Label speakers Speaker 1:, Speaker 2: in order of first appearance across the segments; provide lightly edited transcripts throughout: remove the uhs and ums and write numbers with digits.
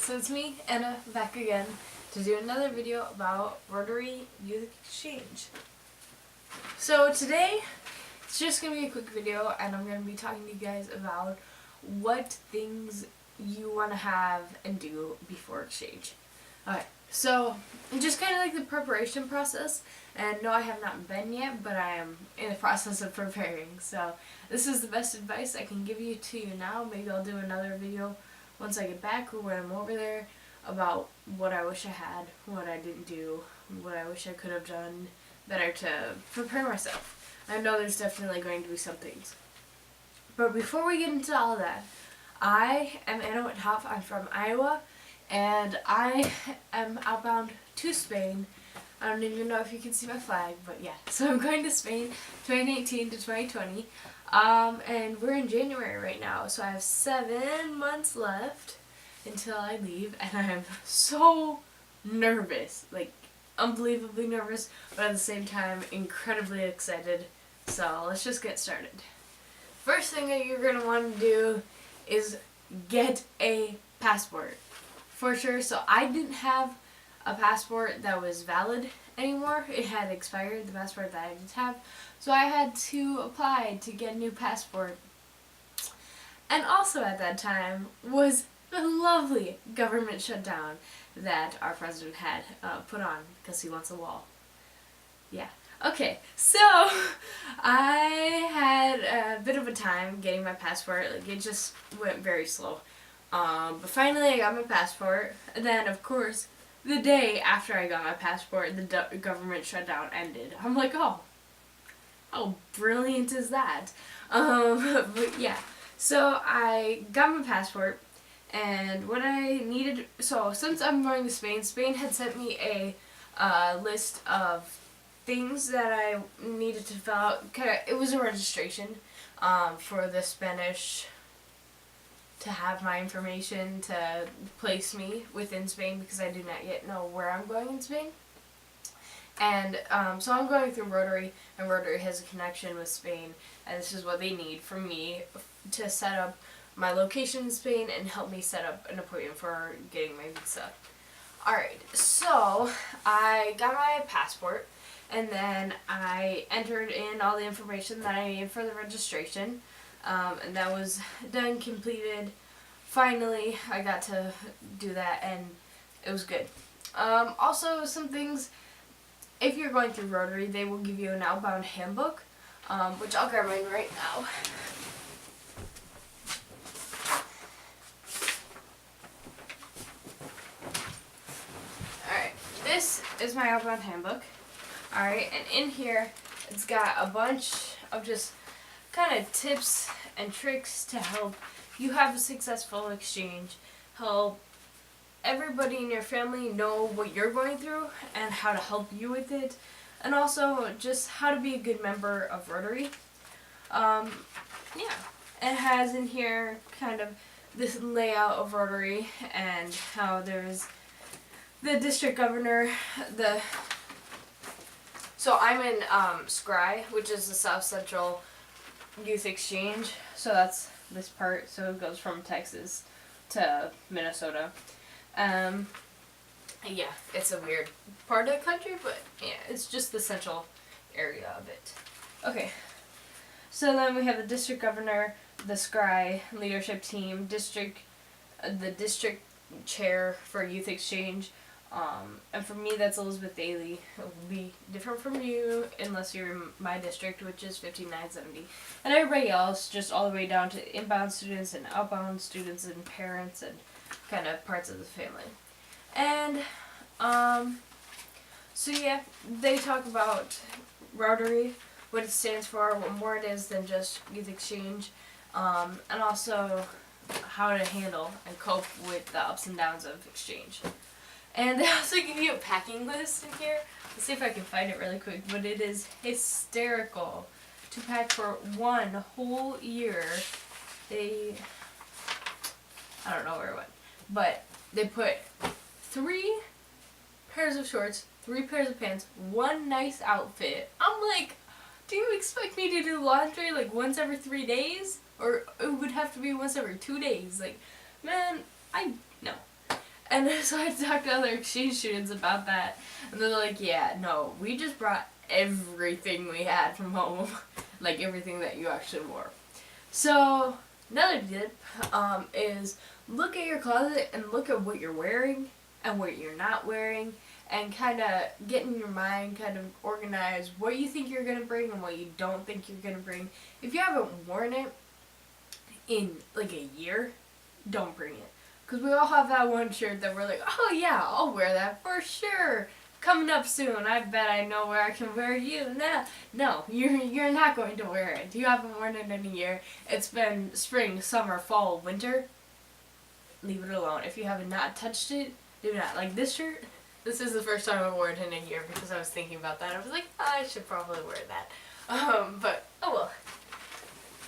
Speaker 1: So it's me, Anna, back again to do another video about Rotary Youth Exchange. So today, it's just going to be a quick video, and I'm going to be talking to you guys about what things you want to have and do before exchange. Alright, so just kind of like the preparation process, and no, I have not been yet, but I am in the process of preparing. So this is the best advice I can give you to you now. Maybe I'll do another video once I get back or when I'm over there about what I wish I had, what I didn't do, what I wish I could have done better to prepare myself. I know there's definitely going to be some things. But before we get into all that, I am Anna Wittenhoff. I'm from Iowa, and I am outbound to Spain. I don't even know if you can see my flag, but yeah. So I'm going to Spain 2018 to 2020. And we're in January right now, so I have 7 months left until I leave, and I am so nervous, like unbelievably nervous, but at the same time incredibly excited. So let's just get started. First thing that you're going to want to do is get a passport, for sure. So I didn't have a passport that was valid anymore. It had expired, the passport that I did have. So I had to apply to get a new passport. And also at that time was the lovely government shutdown that our president had put on because he wants a wall. Yeah. Okay, so I had a bit of a time getting my passport. Like, it just went very slow. But finally I got my passport, and then of course the day after I got my passport, the government shutdown ended. I'm like, oh, how brilliant is that? But yeah, so I got my passport, and what I needed, so since I'm going to Spain, Spain had sent me a list of things that I needed to fill out. It was a registration for the Spanish, to have my information to place me within Spain, because I do not yet know where I'm going in Spain. And so I'm going through Rotary, and Rotary has a connection with Spain, and this is what they need from me to set up my location in Spain and help me set up an appointment for getting my visa. Alright, so I got my passport, and then I entered in all the information that I needed for the registration, and that was done, completed. Finally, I got to do that, and it was good. Also, some things, if you're going through Rotary, they will give you an outbound handbook, which I'll grab mine right now. Alright, this is my outbound handbook. Alright, and in here, it's got a bunch of just kind of tips and tricks to help you have a successful exchange, help everybody in your family know what you're going through and how to help you with it, and also just how to be a good member of Rotary. Yeah, it has in here kind of this layout of Rotary and how there's the district governor, so I'm in Scry, which is the South Central Youth Exchange, so that's this part, so it goes from Texas to Minnesota. Yeah, it's a weird part of the country, but yeah, it's just the central area of it. Okay, so then we have the district governor, the Scry leadership team, the district chair for Youth Exchange, and for me that's Elizabeth Daly. It will be different from you unless you're in my district, which is 5970. And everybody else, just all the way down to inbound students and outbound students and parents and kind of parts of the family. And, so yeah, they talk about Rotary, what it stands for, what more it is than just Youth Exchange, and also how to handle and cope with the ups and downs of exchange. And they also give you a packing list in here. Let's see if I can find it really quick, but it is hysterical to pack for 1 whole year. I don't know where it went, but they put 3 pairs of shorts, 3 pairs of pants, 1 nice outfit. I'm like, do you expect me to do laundry like once every 3 days? Or it would have to be once every 2 days? Like, man, no. And so I talked to other exchange students about that, and they're like, yeah, no, we just brought everything we had from home, like everything that you actually wore. So another tip is look at your closet and look at what you're wearing and what you're not wearing, and kind of get in your mind, kind of organize what you think you're going to bring and what you don't think you're going to bring. If you haven't worn it in like a year, don't bring it. Because we all have that one shirt that we're like, oh yeah, I'll wear that for sure. Coming up soon, I bet I know where I can wear you. No, you're not going to wear it. You haven't worn it in a year. It's been spring, summer, fall, winter. Leave it alone. If you have not touched it, do not. Like this shirt, this is the first time I've worn it in a year because I was thinking about that. I was like, I should probably wear that. But, oh well.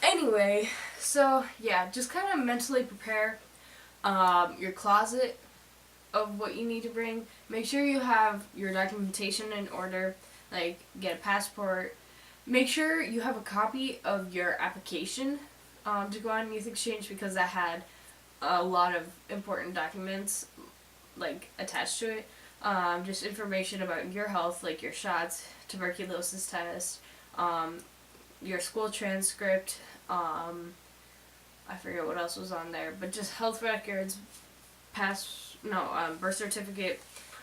Speaker 1: Anyway, so yeah, just kind of mentally prepare your closet of what you need to bring. Make sure you have your documentation in order, like get a passport. Make sure you have a copy of your application to go on Youth Exchange, because that had a lot of important documents like attached to it. Just information about your health, like your shots, tuberculosis test, your school transcript, I forget what else was on there, but just health records, birth certificate.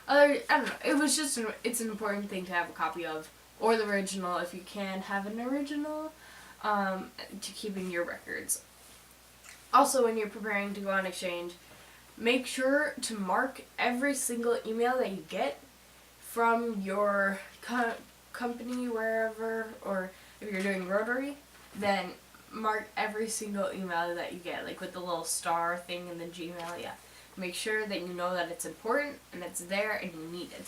Speaker 1: I don't know. It was just it's an important thing to have a copy of, or the original if you can have an original, to keeping your records. Also, when you're preparing to go on exchange, make sure to mark every single email that you get from your company, wherever, or if you're doing Rotary, then mark every single email that you get, like with the little star thing in the Gmail. Yeah, make sure that you know that it's important and it's there and you need it,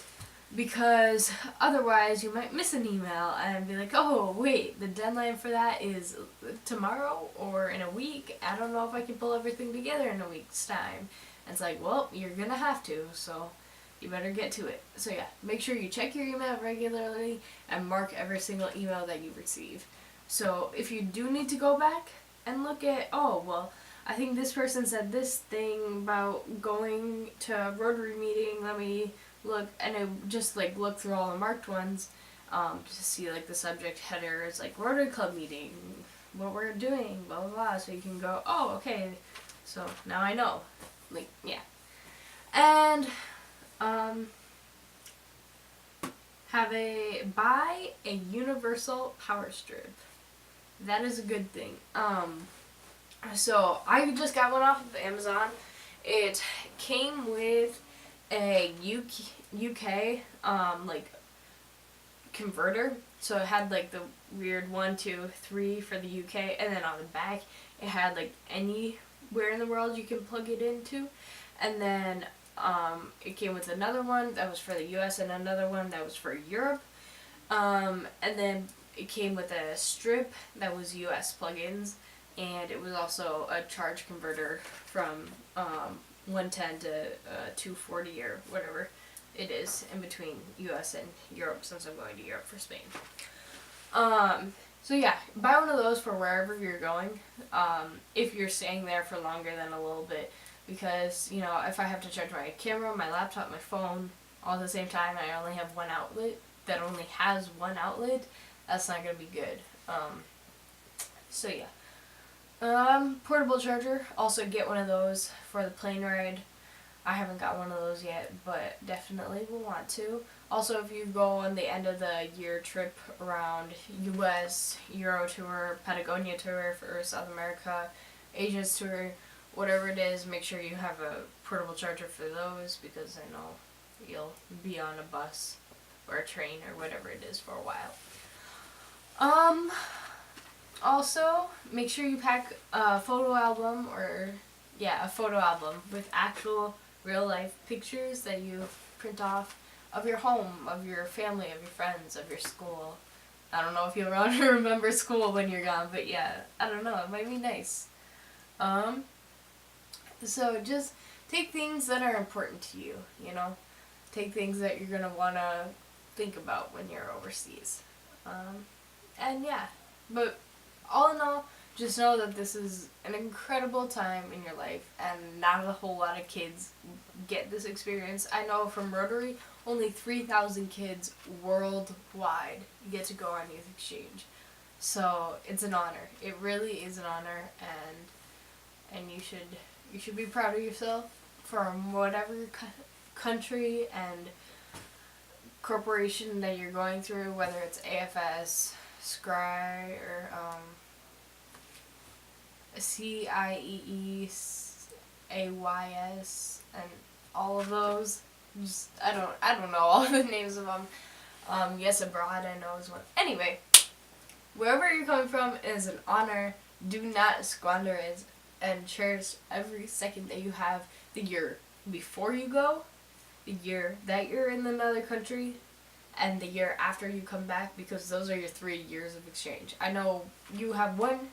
Speaker 1: because otherwise you might miss an email and be like, oh wait, the deadline for that is tomorrow or in a week. I don't know if I can pull everything together in a week's time. And it's like, well, you're gonna have to, so you better get to it. So yeah, make sure you check your email regularly and mark every single email that you receive. So if you do need to go back and look at, oh, well, I think this person said this thing about going to a Rotary meeting, let me look, and I just like look through all the marked ones to see like the subject headers, like Rotary Club meeting, what we're doing, blah, blah, blah, so you can go, oh, okay, so now I know. Like, yeah. And, buy a universal power strip. That is a good thing. So I just got one off of Amazon. It came with a UK like converter. So it had like the weird 1, 2, 3 for the UK, and then on the back it had like anywhere in the world you can plug it into. And then it came with another one that was for the US and another one that was for Europe. And then it came with a strip that was US plugins, and it was also a charge converter from 110 to 240 or whatever it is in between US and Europe, since I'm going to Europe for Spain. So yeah, buy one of those for wherever you're going, if you're staying there for longer than a little bit, because, you know, if I have to charge my camera, my laptop, my phone all at the same time, I only have one outlet that only has one outlet, that's not going to be good. So yeah. Portable charger, also get one of those for the plane ride. I haven't got one of those yet, but definitely will want to. Also, if you go on the end of the year trip around US, Euro tour, Patagonia tour for South America, Asia's tour, whatever it is, make sure you have a portable charger for those, because I know you'll be on a bus or a train or whatever it is for a while. Also, make sure you pack a photo album, a photo album with actual real life pictures that you print off of your home, of your family, of your friends, of your school. I don't know if you'll want to remember school when you're gone, but yeah, I don't know, it might be nice. So just take things that are important to you, you know? Take things that you're going to want to think about when you're overseas. And yeah, but all in all, just know that this is an incredible time in your life, and not a whole lot of kids get this experience. I know from Rotary, only 3,000 kids worldwide get to go on youth exchange. So it's an honor. It really is an honor, and you should be proud of yourself from whatever country and corporation that you're going through, whether it's AFS, SCRI, or CIEE, AYS, and all of those. Just I don't know all the names of them. Yes, abroad I know is one. Anyway, wherever you're coming from, it is an honor. Do not squander it, and cherish every second that you have. The year before you go, the year that you're in another country, and the year after you come back, because those are your 3 years of exchange. I know you have 1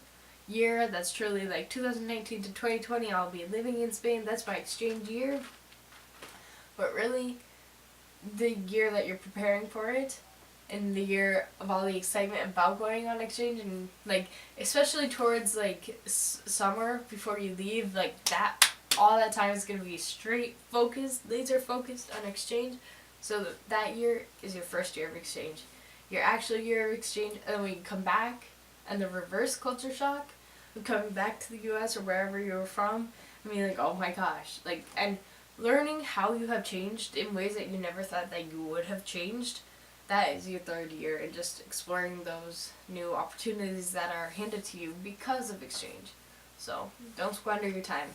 Speaker 1: year that's truly like 2019 to 2020. I'll be living in Spain. That's my exchange year. But really, the year that you're preparing for it, and the year of all the excitement about going on exchange, and like especially towards like summer before you leave, like that, all that time is going to be straight focused, laser focused on exchange. So that year is your first year of exchange, your actual year of exchange. And then when you come back, and the reverse culture shock of coming back to the US or wherever you were from, I mean, like, oh my gosh, like, and learning how you have changed in ways that you never thought that you would have changed. That is your 3rd year, and just exploring those new opportunities that are handed to you because of exchange. So don't squander your time,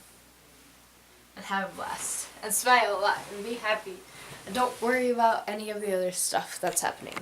Speaker 1: and have a blast, and smile a lot, and be happy, and don't worry about any of the other stuff that's happening.